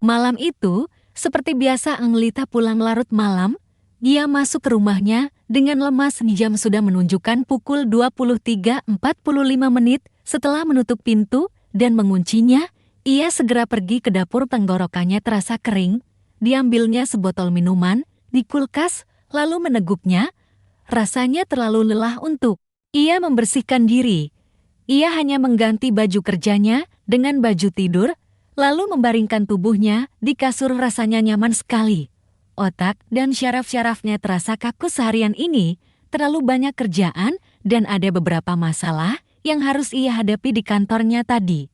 Malam itu, seperti biasa Anglita pulang larut malam, dia masuk ke rumahnya dengan lemas. Jam sudah menunjukkan pukul 23.45 menit. Setelah menutup pintu dan menguncinya, ia segera pergi ke dapur. Tenggorokannya terasa kering. Diambilnya sebotol minuman di kulkas, lalu meneguknya. Rasanya terlalu lelah untuk ia membersihkan diri. Ia hanya mengganti baju kerjanya dengan baju tidur, lalu membaringkan tubuhnya di kasur. Rasanya nyaman sekali. Otak dan syaraf-syarafnya terasa kaku seharian ini, terlalu banyak kerjaan dan ada beberapa masalah yang harus ia hadapi di kantornya tadi.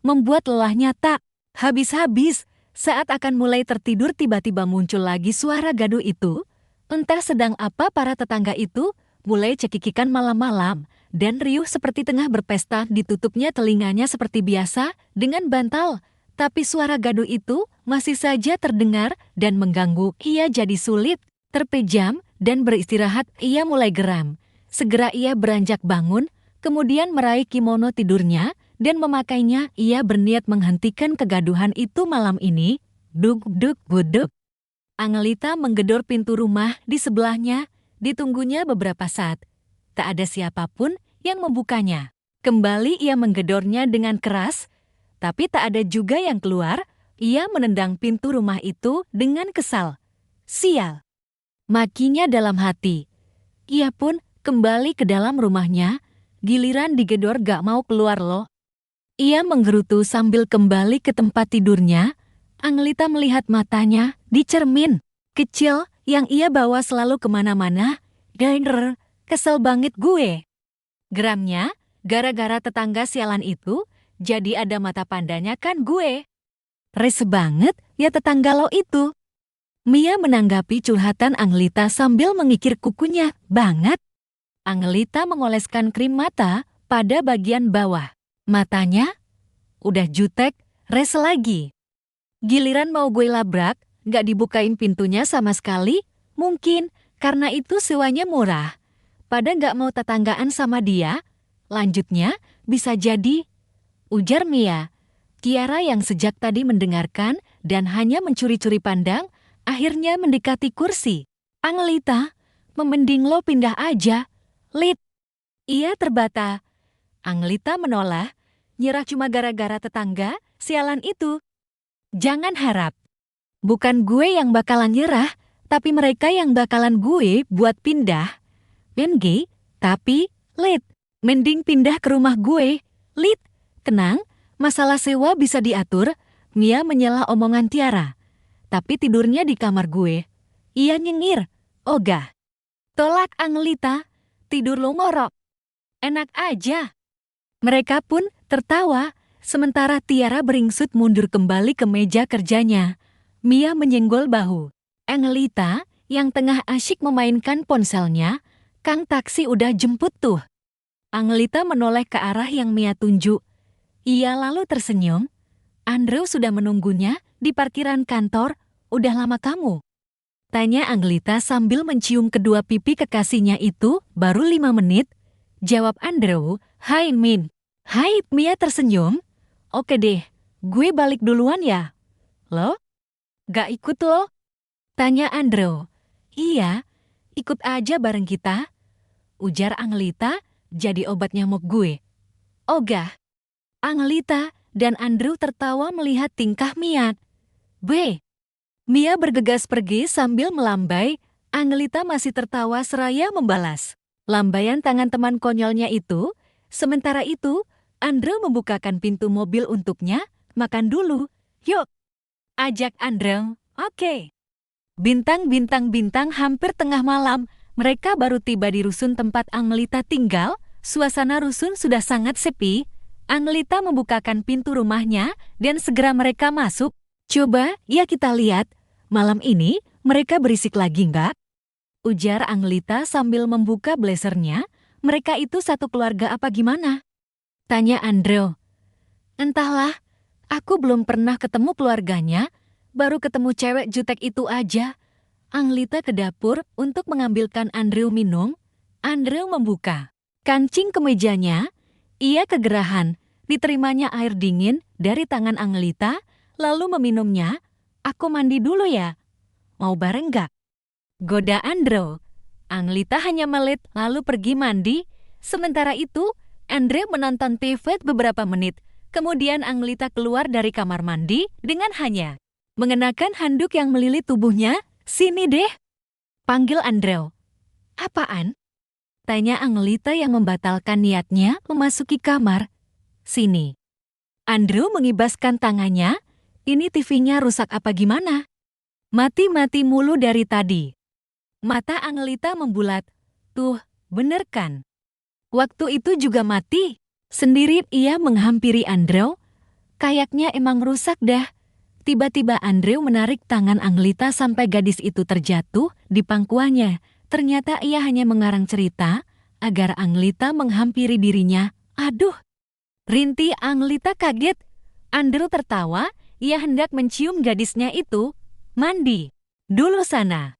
Membuat lelahnya tak habis-habis. Saat akan mulai tertidur tiba-tiba muncul lagi suara gaduh itu. Entah sedang apa para tetangga itu, mulai cekikikan malam-malam dan riuh seperti tengah berpesta. Ditutupnya telinganya seperti biasa dengan bantal. Tapi suara gaduh itu masih saja terdengar dan mengganggu. Ia jadi sulit, terpejam, dan beristirahat. Ia mulai geram. Segera ia beranjak bangun, kemudian meraih kimono tidurnya dan memakainya. Ia berniat menghentikan kegaduhan itu malam ini. Duk-duk-buduk. Anglita menggedor pintu rumah di sebelahnya. Ditunggunya beberapa saat. Tak ada siapapun yang membukanya. Kembali ia menggedornya dengan keras, tapi tak ada juga yang keluar. Ia menendang pintu rumah itu dengan kesal. Sial! Makinya dalam hati. Ia pun kembali ke dalam rumahnya. Giliran digedor gak mau keluar loh. Ia menggerutu sambil kembali ke tempat tidurnya. Anglita melihat matanya di cermin kecil yang ia bawa selalu kemana-mana. Gainer, kesel banget gue. Geramnya, gara-gara tetangga sialan itu, jadi ada mata pandanya kan gue. Rese banget ya tetangga lo itu. Mia menanggapi curhatan Anglita sambil mengikir kukunya. Banget. Anglita mengoleskan krim mata pada bagian bawah. Matanya udah jutek, rese lagi. Giliran mau gue labrak, gak dibukain pintunya sama sekali. Mungkin karena itu sewanya murah. Pada gak mau tetanggaan sama dia. Lanjutnya, bisa jadi, ujar Mia. Kiara yang sejak tadi mendengarkan dan hanya mencuri-curi pandang, akhirnya mendekati kursi. Anglita, mending lo pindah aja. Lit. Ia terbata. Anglita menolak, nyerah cuma gara-gara tetangga, sialan itu. Jangan harap. Bukan gue yang bakalan nyerah, tapi mereka yang bakalan gue buat pindah. Bengi, tapi, Lit, mending pindah ke rumah gue. Lit, tenang, masalah sewa bisa diatur. Mia menyela omongan Tiara. Tapi tidurnya di kamar gue. Ia nyengir. Ogah. Tolak Anglita, tidur lo ngorok. Enak aja. Mereka pun tertawa, sementara Tiara beringsut mundur kembali ke meja kerjanya. Mia menyenggol bahu Anglita yang tengah asyik memainkan ponselnya. Kang taksi udah jemput tuh. Anglita menoleh ke arah yang Mia tunjuk. Ia lalu tersenyum. Andrew sudah menunggunya di parkiran kantor. Udah lama kamu? Tanya Anglita sambil mencium kedua pipi kekasihnya itu. Baru 5 menit. Jawab Andrew. Hai Min. Hai, Mia tersenyum. Oke deh, gue balik duluan ya. Lo? Gak ikut lo? Tanya Andrew. Iya, ikut aja bareng kita. Ujar Anglita, jadi obat nyamuk gue. Ogah. Anglita dan Andrew tertawa melihat tingkah Mia. B. Mia bergegas pergi sambil melambai. Anglita masih tertawa seraya membalas lambaian tangan teman konyolnya itu. Sementara itu, Andrew membukakan pintu mobil untuknya. Makan dulu, yuk. Ajak Andrew. Oke. Bintang hampir tengah malam. Mereka baru tiba di rusun tempat Anglita tinggal. Suasana rusun sudah sangat sepi. Anglita membukakan pintu rumahnya dan segera mereka masuk. Coba, ya kita lihat. Malam ini mereka berisik lagi nggak? Ujar Anglita sambil membuka blazernya. Mereka itu satu keluarga apa gimana? Tanya Andrew. Entahlah, aku belum pernah ketemu keluarganya. Baru ketemu cewek jutek itu aja. Anglita ke dapur untuk mengambilkan Andrew minum. Andrew membuka kancing kemejanya. Ia kegerahan. Diterimanya air dingin dari tangan Anglita, lalu meminumnya. Aku mandi dulu ya. Mau bareng gak? Goda Andrew. Anglita hanya melit lalu pergi mandi. Sementara itu, Andrew menonton TV beberapa menit. Kemudian Anglita keluar dari kamar mandi dengan hanya mengenakan handuk yang melilit tubuhnya. Sini deh, panggil Andrew. Apaan? Tanya Anglita yang membatalkan niatnya memasuki kamar. Sini. Andrew mengibaskan tangannya. Ini TV-nya rusak apa gimana? Mati-mati mulu dari tadi. Mata Anglita membulat. Tuh, bener kan? Waktu itu juga mati. Sendiri ia menghampiri Andrew. Kayaknya emang rusak dah. Tiba-tiba Andrew menarik tangan Anglita sampai gadis itu terjatuh di pangkuannya. Ternyata ia hanya mengarang cerita agar Anglita menghampiri dirinya. Aduh! Rintih Anglita kaget. Andrew tertawa, ia hendak mencium gadisnya itu. Mandi dulu sana.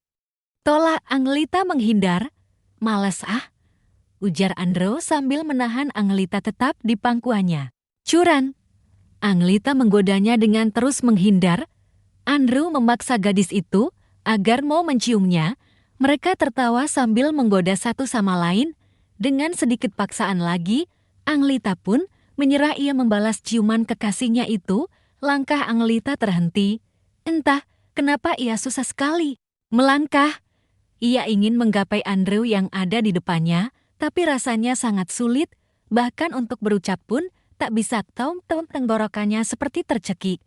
Tolak Anglita menghindar. Males ah, ujar Andrew sambil menahan Anglita tetap di pangkuannya. Curan. Anglita menggodanya dengan terus menghindar. Andrew memaksa gadis itu agar mau menciumnya. Mereka tertawa sambil menggoda satu sama lain. Dengan sedikit paksaan lagi, Anglita pun menyerah. Ia membalas ciuman kekasihnya itu. Langkah Anglita terhenti. Entah kenapa ia susah sekali melangkah. Ia ingin menggapai Andrew yang ada di depannya, tapi rasanya sangat sulit. Bahkan untuk berucap pun tak bisa. Tenggorokannya seperti tercekik.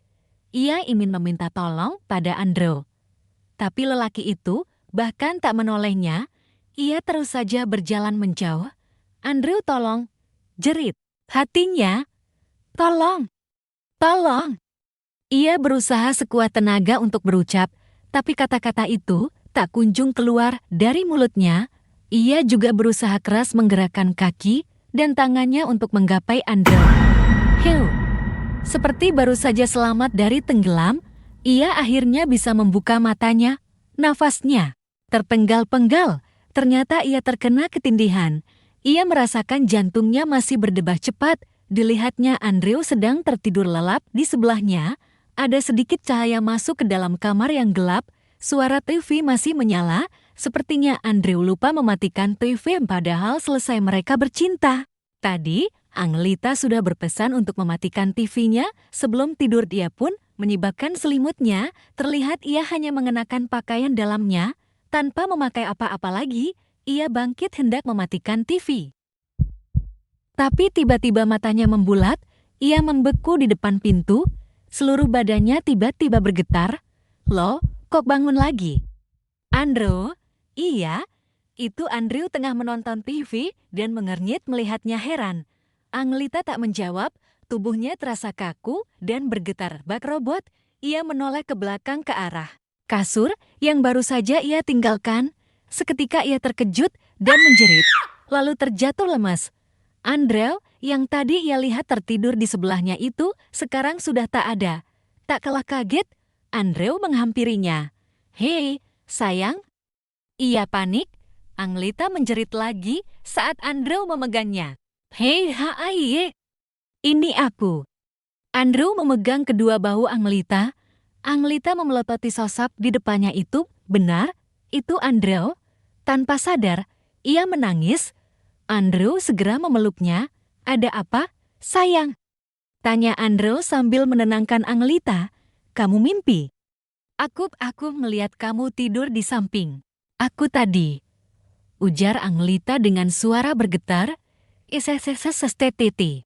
Ia ingin meminta tolong pada Andrew. Tapi lelaki itu bahkan tak menolehnya. Ia terus saja berjalan menjauh. Andrew, tolong, jerit hatinya. Tolong, tolong. Ia berusaha sekuat tenaga untuk berucap, tapi kata-kata itu tak kunjung keluar dari mulutnya. Ia juga berusaha keras menggerakkan kaki dan tangannya untuk menggapai Andrew. Heu, seperti baru saja selamat dari tenggelam, ia akhirnya bisa membuka matanya. Nafasnya terpenggal-penggal. Ternyata ia terkena ketindihan. Ia merasakan jantungnya masih berdebar cepat. Dilihatnya Andrew sedang tertidur lelap di sebelahnya. Ada sedikit cahaya masuk ke dalam kamar yang gelap. Suara TV masih menyala. Sepertinya Andrew lupa mematikan TV padahal selesai mereka bercinta. Tadi, Anglita sudah berpesan untuk mematikan TV-nya. Sebelum tidur dia pun menyibakkan selimutnya. Terlihat ia hanya mengenakan pakaian dalamnya. Tanpa memakai apa-apa lagi, ia bangkit hendak mematikan TV. Tapi tiba-tiba matanya membulat. Ia membeku di depan pintu. Seluruh badannya tiba-tiba bergetar. Loh, kok bangun lagi? Andrew? Iya, itu Andrew tengah menonton TV dan mengernyit melihatnya heran. Anglita tak menjawab, tubuhnya terasa kaku dan bergetar bak robot. Ia menoleh ke belakang ke arah kasur yang baru saja ia tinggalkan. Seketika ia terkejut dan menjerit, lalu terjatuh lemas. Andrew yang tadi ia lihat tertidur di sebelahnya itu sekarang sudah tak ada. Tak kalah kaget, Andrew menghampirinya. Hei, sayang. Ia panik. Anglita menjerit lagi saat Andrew memegangnya. Hei, hai, ini aku. Andrew memegang kedua bahu Anglita. Anglita memelototi sosok di depannya itu. Benar, itu Andrew. Tanpa sadar, ia menangis. Andrew segera memeluknya. Ada apa, sayang? Tanya Andrew sambil menenangkan Anglita. Kamu mimpi? Aku melihat kamu tidur di samping aku tadi, ujar Anglita dengan suara bergetar. Isesesesestetiti.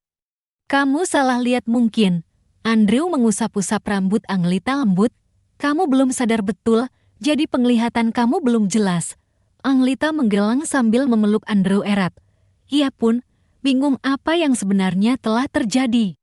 Kamu salah lihat mungkin. Andrew mengusap-usap rambut Anglita lembut. Kamu belum sadar betul, jadi penglihatan kamu belum jelas. Anglita menggelang sambil memeluk Andrew erat. Ia pun bingung apa yang sebenarnya telah terjadi.